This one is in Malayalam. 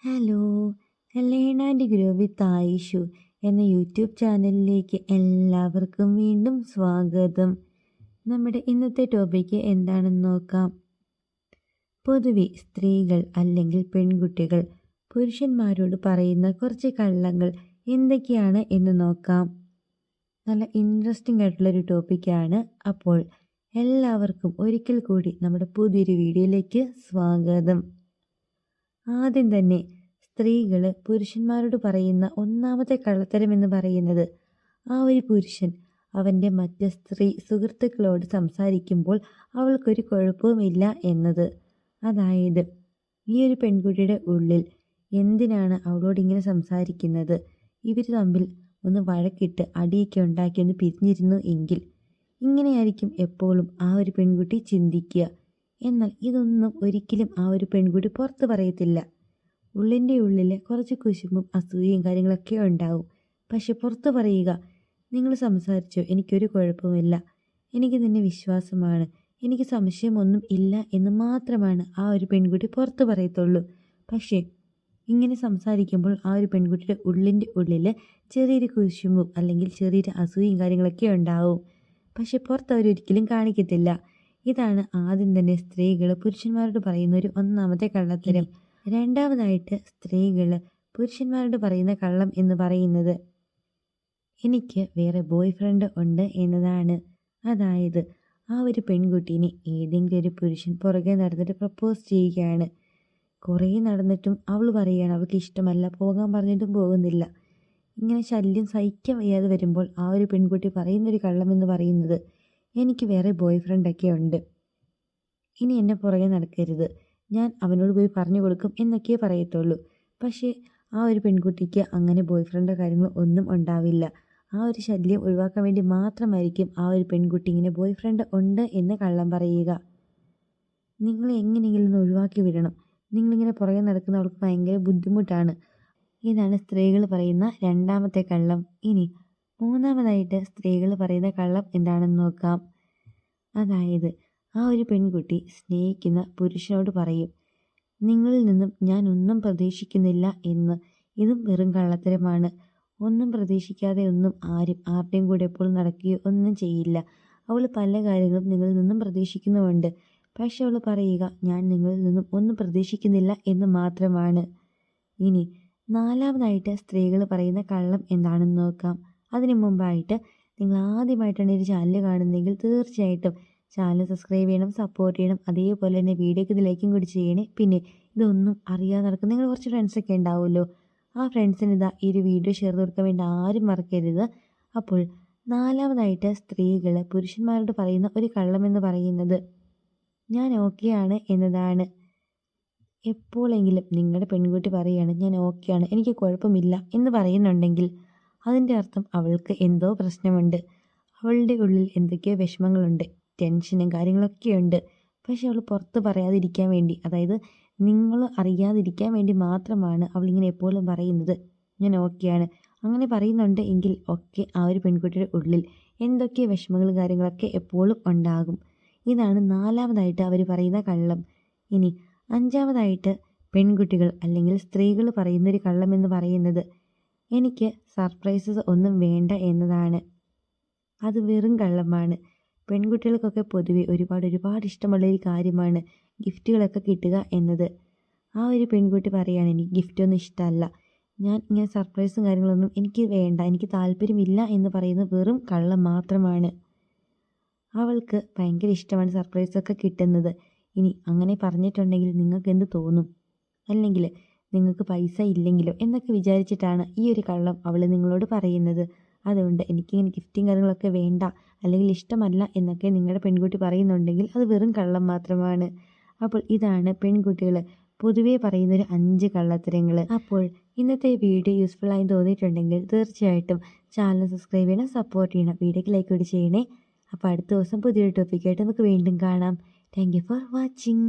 Hello, learn and grow with Ayishu എന്ന യൂട്യൂബ് ചാനലിലേക്ക് എല്ലാവർക്കും വീണ്ടും സ്വാഗതം. നമ്മുടെ ഇന്നത്തെ ടോപ്പിക്ക് എന്താണെന്ന് നോക്കാം. പൊതുവെ സ്ത്രീകൾ അല്ലെങ്കിൽ പെൺകുട്ടികൾ പുരുഷന്മാരോട് പറയുന്ന കുറച്ച് കള്ളങ്ങൾ എന്തൊക്കെയാണ് എന്ന് നോക്കാം. നല്ല ഇൻട്രസ്റ്റിംഗ് ആയിട്ടുള്ളൊരു ടോപ്പിക്കാണ്. അപ്പോൾ എല്ലാവർക്കും ഒരിക്കൽ കൂടി നമ്മുടെ പുതിയൊരു വീഡിയോയിലേക്ക് സ്വാഗതം. ആദ്യം തന്നെ സ്ത്രീകൾ പുരുഷന്മാരോട് പറയുന്ന ഒന്നാമത്തെ കള്ളത്തരം എന്ന് പറയുന്നത്, ആ ഒരു പുരുഷൻ അവൻ്റെ മറ്റ് സ്ത്രീ സുഹൃത്തുക്കളോട് സംസാരിക്കുമ്പോൾ അവൾക്കൊരു കുഴപ്പവുമില്ല എന്നത്. അതായത് ഈ ഒരു പെൺകുട്ടിയുടെ ഉള്ളിൽ എന്തിനാണ് അവളോട് ഇങ്ങനെ സംസാരിക്കുന്നത്, ഇവർ തമ്മിൽ ഒന്ന് വഴക്കിട്ട് അടിയൊക്കെ ഉണ്ടാക്കി ഒന്ന് പിരിഞ്ഞിരുന്നു എങ്കിൽ ഇങ്ങനെയായിരിക്കും എപ്പോഴും ആ ഒരു പെൺകുട്ടി ചിന്തിക്കുക. എന്നാൽ ഇതൊന്നും ഒരിക്കലും ആ ഒരു പെൺകുട്ടി പുറത്ത് പറയത്തില്ല. ഉള്ളിൻ്റെ ഉള്ളിൽ കുറച്ച് കുശുമ്പും അസൂയയും കാര്യങ്ങളൊക്കെ ഉണ്ടാവും. പക്ഷെ പുറത്ത് പറയുക, നിങ്ങൾ സംസാരിച്ചോ, എനിക്കൊരു കുഴപ്പമില്ല, എനിക്ക് നിന്നെ വിശ്വാസമാണ്, എനിക്ക് സംശയമൊന്നും ഇല്ല എന്ന് മാത്രമാണ് ആ ഒരു പെൺകുട്ടി പുറത്ത് പറയത്തുള്ളൂ. പക്ഷേ ഇങ്ങനെ സംസാരിക്കുമ്പോൾ ആ ഒരു പെൺകുട്ടിയുടെ ഉള്ളിൻ്റെ ഉള്ളിൽ ചെറിയൊരു കുശുമ്പും അല്ലെങ്കിൽ ചെറിയൊരു അസൂയയും കാര്യങ്ങളൊക്കെ ഉണ്ടാവും. പക്ഷെ പുറത്ത് അവരൊരിക്കലും കാണിക്കത്തില്ല. ഇതാണ് ആദ്യം തന്നെ സ്ത്രീകൾ പുരുഷന്മാരോട് പറയുന്ന ഒരു ഒന്നാമത്തെ കള്ളത്തരം. രണ്ടാമതായിട്ട് സ്ത്രീകൾ പുരുഷന്മാരോട് പറയുന്ന കള്ളം എന്ന് പറയുന്നത്, എനിക്ക് വേറെ ബോയ് ഫ്രണ്ട് ഉണ്ട് എന്നതാണ്. അതായത് ആ ഒരു പെൺകുട്ടീനെ ഏതെങ്കിലും ഒരു പുരുഷൻ പുറകെ നടന്നിട്ട് പ്രപ്പോസ് ചെയ്യുകയാണ്. കുറേ നടന്നിട്ടും അവൾ പറയുകയാണ് അവൾക്ക് ഇഷ്ടമല്ല, പോകാൻ പറഞ്ഞിട്ടും പോകുന്നില്ല. ഇങ്ങനെ ശല്യം സഹിക്കാൻ വയ്യാതെ വരുമ്പോൾ ആ ഒരു പെൺകുട്ടി പറയുന്നൊരു കള്ളം എന്ന് പറയുന്നത്, എനിക്ക് വേറെ ബോയ് ഫ്രണ്ടൊക്കെ ഉണ്ട്, ഇനി എന്നെ പുറകെ നടക്കരുത്, ഞാൻ അവനോട് പോയി പറഞ്ഞു കൊടുക്കും എന്നൊക്കെ പറയത്തുള്ളൂ. പക്ഷേ ആ ഒരു പെൺകുട്ടിക്ക് അങ്ങനെ ബോയ് ഫ്രണ്ടോ കാര്യങ്ങളോ ഒന്നും ഉണ്ടാവില്ല. ആ ഒരു ശല്യം ഒഴിവാക്കാൻ വേണ്ടി മാത്രമായിരിക്കും ആ ഒരു പെൺകുട്ടി ഇങ്ങനെ ബോയ് ഫ്രണ്ട് ഉണ്ട് എന്ന് കള്ളം പറയുക. നിങ്ങളെ എങ്ങനെയെങ്കിലും ഒന്ന് ഒഴിവാക്കി വിടണം, നിങ്ങളിങ്ങനെ പുറകെ നടക്കുന്ന അവൾക്ക് ഭയങ്കര ബുദ്ധിമുട്ടാണ്. ഇതാണ് സ്ത്രീകൾ പറയുന്ന രണ്ടാമത്തെ കള്ളം. ഇനി മൂന്നാമതായിട്ട് സ്ത്രീകൾ പറയുന്ന കള്ളം എന്താണെന്ന് നോക്കാം. അതായത് ആ ഒരു പെൺകുട്ടി സ്നേഹിക്കുന്ന പുരുഷനോട് പറയും, നിങ്ങളിൽ നിന്നും ഞാൻ ഒന്നും പ്രതീക്ഷിക്കുന്നില്ല എന്ന്. ഇതും വെറും കള്ളത്തരമാണ്. ഒന്നും പ്രതീക്ഷിക്കാതെ ഒന്നും ആരുടെയും കൂടെ എപ്പോഴും നടക്കുകയോ ഒന്നും ചെയ്യില്ല. അവൾ പല കാര്യങ്ങളും നിങ്ങളിൽ നിന്നും പ്രതീക്ഷിക്കുന്നുമുണ്ട്. പക്ഷെ അവൾ പറയുക, ഞാൻ നിങ്ങളിൽ നിന്നും ഒന്നും പ്രതീക്ഷിക്കുന്നില്ല എന്ന് മാത്രമാണ്. ഇനി നാലാമതായിട്ട് സ്ത്രീകൾ പറയുന്ന കള്ളം എന്താണെന്ന് നോക്കാം. അതിനു മുമ്പായിട്ട് നിങ്ങൾ ആദ്യമായിട്ടാണ് ഒരു ചാനൽ കാണുന്നതെങ്കിൽ തീർച്ചയായിട്ടും ചാനൽ സബ്സ്ക്രൈബ് ചെയ്യണം, സപ്പോർട്ട് ചെയ്യണം. അതേപോലെ തന്നെ വീഡിയോക്ക് ഇത് ലൈക്കും കൂടി ചെയ്യണേ. പിന്നെ ഇതൊന്നും അറിയാതെ നടക്കും നിങ്ങൾ കുറച്ച് ഫ്രണ്ട്സൊക്കെ ഉണ്ടാവുമല്ലോ, ആ ഫ്രണ്ട്സിന് ഇതാ ഈ ഒരു വീഡിയോ ഷെയർ ചെയ്ത് കൊടുക്കാൻ വേണ്ടി ആരും മറക്കരുത്. അപ്പോൾ നാലാമതായിട്ട് സ്ത്രീകൾ പുരുഷന്മാരോട് പറയുന്ന ഒരു കള്ളം എന്ന് പറയുന്നത്, ഞാൻ ഓക്കെയാണ് എന്നതാണ്. എപ്പോഴെങ്കിലും നിങ്ങളുടെ പെൺകുട്ടി പറയുകയാണ് ഞാൻ ഓക്കെയാണ്, എനിക്ക് കുഴപ്പമില്ല എന്ന് പറയുന്നുണ്ടെങ്കിൽ അതിൻ്റെ അർത്ഥം അവൾക്ക് എന്തോ പ്രശ്നമുണ്ട്, അവളുടെ ഉള്ളിൽ എന്തൊക്കെയോ വിഷമങ്ങളുണ്ട്, ടെൻഷനും കാര്യങ്ങളൊക്കെ ഉണ്ട്. പക്ഷെ അവൾ പുറത്ത് പറയാതിരിക്കാൻ വേണ്ടി, അതായത് നിങ്ങൾ അറിയാതിരിക്കാൻ വേണ്ടി മാത്രമാണ് അവളിങ്ങനെ എപ്പോഴും പറയുന്നത് ഞാൻ ഓക്കെയാണ്. അങ്ങനെ പറയുന്നുണ്ട് എങ്കിൽ ഒക്കെ ആ ഒരു പെൺകുട്ടിയുടെ ഉള്ളിൽ എന്തൊക്കെ വിഷമങ്ങളും കാര്യങ്ങളൊക്കെ എപ്പോഴും ഉണ്ടാകും. ഇതാണ് നാലാമതായിട്ട് അവർ പറയുന്ന കള്ളം. ഇനി അഞ്ചാമതായിട്ട് പെൺകുട്ടികൾ അല്ലെങ്കിൽ സ്ത്രീകൾ പറയുന്നൊരു കള്ളം എന്ന് പറയുന്നത്, എനിക്ക് സർപ്രൈസസ് ഒന്നും വേണ്ട എന്നതാണ്. അത് വെറും കള്ളമാണ്. പെൺകുട്ടികൾക്കൊക്കെ പൊതുവെ ഒരുപാട് ഇഷ്ടമുള്ളൊരു കാര്യമാണ് ഗിഫ്റ്റുകളൊക്കെ കിട്ടുക എന്നത്. ആ ഒരു പെൺകുട്ടി പറയുകയാണ്, എനിക്ക് ഗിഫ്റ്റൊന്നും ഇഷ്ടമല്ല, ഞാൻ ഇങ്ങനെ സർപ്രൈസും കാര്യങ്ങളൊന്നും എനിക്ക് വേണ്ട, എനിക്ക് താല്പര്യമില്ല എന്ന് പറയുന്നത് വെറും കള്ളം മാത്രമാണ്. അവൾക്ക് ഭയങ്കര ഇഷ്ടമാണ് സർപ്രൈസൊക്കെ കിട്ടുന്നത്. ഇനി അങ്ങനെ പറഞ്ഞിട്ടുണ്ടെങ്കിൽ നിങ്ങൾക്ക് എന്ത് തോന്നും? അല്ലെങ്കിൽ നിങ്ങൾക്ക് പൈസ ഇല്ലെങ്കിലോ എന്നൊക്കെ വിചാരിച്ചിട്ടാണ് ഈ ഒരു കള്ളം അവൾ നിങ്ങളോട് പറയുന്നത്. അതുകൊണ്ട് എനിക്കിങ്ങനെ ഗിഫ്റ്റും കാര്യങ്ങളൊക്കെ വേണ്ട അല്ലെങ്കിൽ ഇഷ്ടമല്ല എന്നൊക്കെ നിങ്ങളുടെ പെൺകുട്ടി പറയുന്നുണ്ടെങ്കിൽ അത് വെറും കള്ളം മാത്രമാണ്. അപ്പോൾ ഇതാണ് പെൺകുട്ടികൾ പൊതുവേ പറയുന്നൊരു 5 കള്ളത്തരങ്ങൾ. അപ്പോൾ ഇന്നത്തെ വീഡിയോ യൂസ്ഫുൾ ആയി തോന്നിയിട്ടുണ്ടെങ്കിൽ തീർച്ചയായിട്ടും ചാനൽ സബ്സ്ക്രൈബ് ചെയ്യണം, സപ്പോർട്ട് ചെയ്യണം, വീഡിയോക്ക് ലൈക്ക് കൂടി ചെയ്യണേ. അപ്പോൾ അടുത്ത ദിവസം പുതിയൊരു ടോപ്പിക്കായിട്ട് നമുക്ക് വീണ്ടും കാണാം. Thank you for watching.